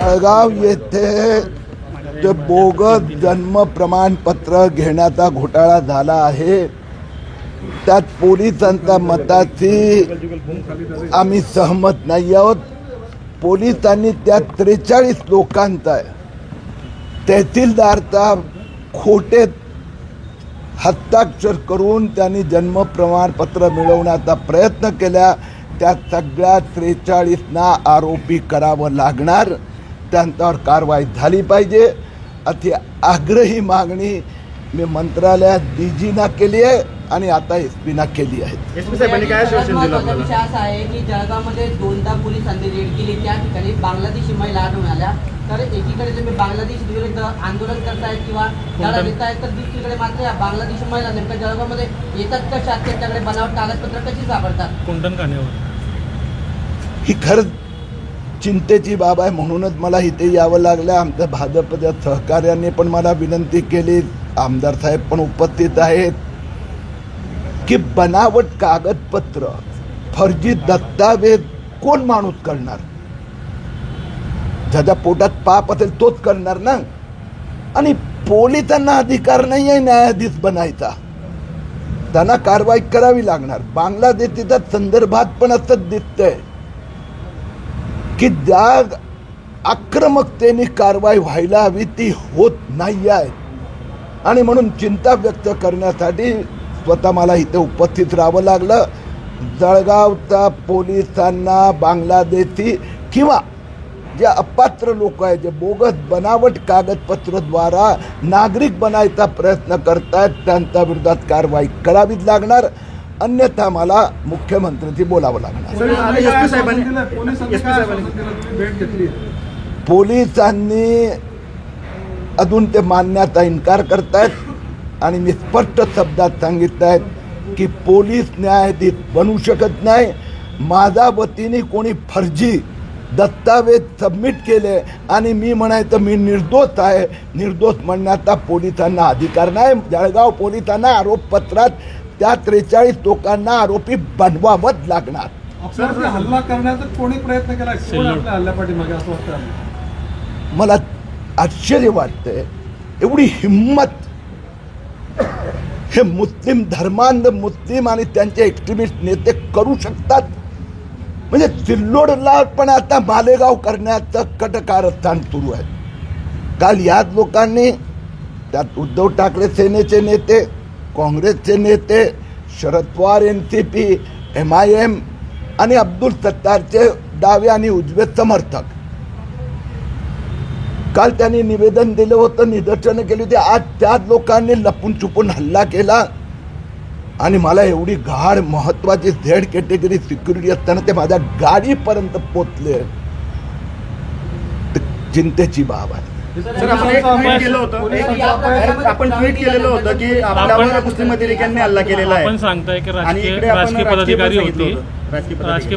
जळगाव येथे जे बोगस जन्म प्रमाणपत्र घेण्याचा घोटाळा झाला आहे, त्यात पोलिसांच्या मताशी आम्ही सहमत नाही आहोत. पोलिसांनी त्या 43 लोकांचा तहसीलदारचा खोटे हस्ताक्षर करून त्यांनी जन्म प्रमाणपत्र मिळवण्याचा प्रयत्न केला. त्या सगळ्या 43ना आरोपी करावं लागणार, त्यांच्यावर कारवाई झाली पाहिजे अशी आग्रही मागणी मी मंत्रालयात डीजीना केली आहे आणि आता एसपीना केली आहे. एसपी साहेबांनी काय आश्वासन दिलं आपल्याला? विषय असा आहे की जळगावमध्ये 2दा पोलिसांनी रेड केली, त्या ठिकाणी बांगलादेशी महिला आढळून आल्या. तर एकीकडे तुम्ही बांगलादेश विरुद्ध आंदोलन करतायत किंवा लढा देतायत, तर दुसरीकडे मात्र या बांगलादेशी महिला नेमक्या जळगावमध्ये येतात कशा, त्यांच्याकडे बनावट कागदपत्र कशी सापडतात? कोंढण खाण्यावर ही खरंच चिंतेची बाब आहे. म्हणूनच मला इथे यावं लागलं. आमच्या भाजपच्या सहकार्याने पण मला विनंती केली, आमदार साहेब पण उपस्थित आहेत, की बनावट कागदपत्र फर्जी दस्तावेज कोण माणूस करणार? ज्याच्या पोटात पाप असेल तोच करणार ना. आणि पोलिसांना अधिकार नाही आहे न्यायाधीश बनायचा, त्यांना कारवाई करावी लागणार. बांगलादेशीच्या संदर्भात पण असंच दिसतंय की ज्या आक्रमकतेने कारवाई व्हायला हवी ती होत नाही आहे. आणि म्हणून चिंता व्यक्त करण्यासाठी स्वतः मला इथे उपस्थित राहावं लागलं. जळगावच्या पोलिसांना बांगलादेशी किंवा जे अपात्र लोक आहेत, जे बोगस बनावट कागदपत्रद्वारा नागरिक बनायचा प्रयत्न करतायत, त्यांच्या विरोधात कारवाई करावीच लागणार, अन्यथा मला मुख्यमंत्र्यांशी बोलावं लागणार. पोलिसांनी अजून ते मानण्याचा इन्कार करतायत आणि मी स्पष्ट शब्दात सांगितलं आहे की पोलीस न्यायाधीश बनू शकत नाही. माझ्या वतीने कोणी फर्जी दस्तावेज सबमिट केले आणि मी म्हणायचं मी निर्दोष आहे, निर्दोष म्हणण्याचा पोलिसांना अधिकार नाही. जळगाव पोलिसांना आरोपपत्रात त्या 43 लोकांना आरोपी बनवावंच लागणार. हल्ला करण्याचा कोणी प्रयत्न केला? कोण आपल्या हल्ल्यापाठीमागे असं वाटतं? मला आश्चर्य वाटतंय एवढी हिम्मत हे मुस्लिम धर्मांध मुस्लिम आणि त्यांचे एक्स्ट्रीमिस्ट नेते करू शकतात. म्हणजे सिल्लोडला पण आता मालेगाव करण्याचं कटकारस्थान सुरू आहे. काल याच लोकांनी, त्यात उद्धव ठाकरे सेनेचे नेते, काँग्रेसचे नेते, शरद पवार NCP, MIM आणि अब्दुल सत्तारचे डावे आणि उजवे समर्थक, काल त्यांनी निवेदन दिलं होतं, निदर्शनं केली होती. आज त्याच लोकांनी लपून छुपून हल्ला केला आणि मला एवढी गाढ महत्वाची झेड कॅटेगरी सिक्युरिटी असताना ते माझ्या गाडीपर्यंत पोचले. चिंतेची बाब आहे. सर, आपण ट्विट केलेलं होतं की आपल्यावर मुस्लिम अतिरेक्यांनी हल्ला केलेला आहे. आपण सांगताय की राजकीय पदाधिकारी होते, राजकीय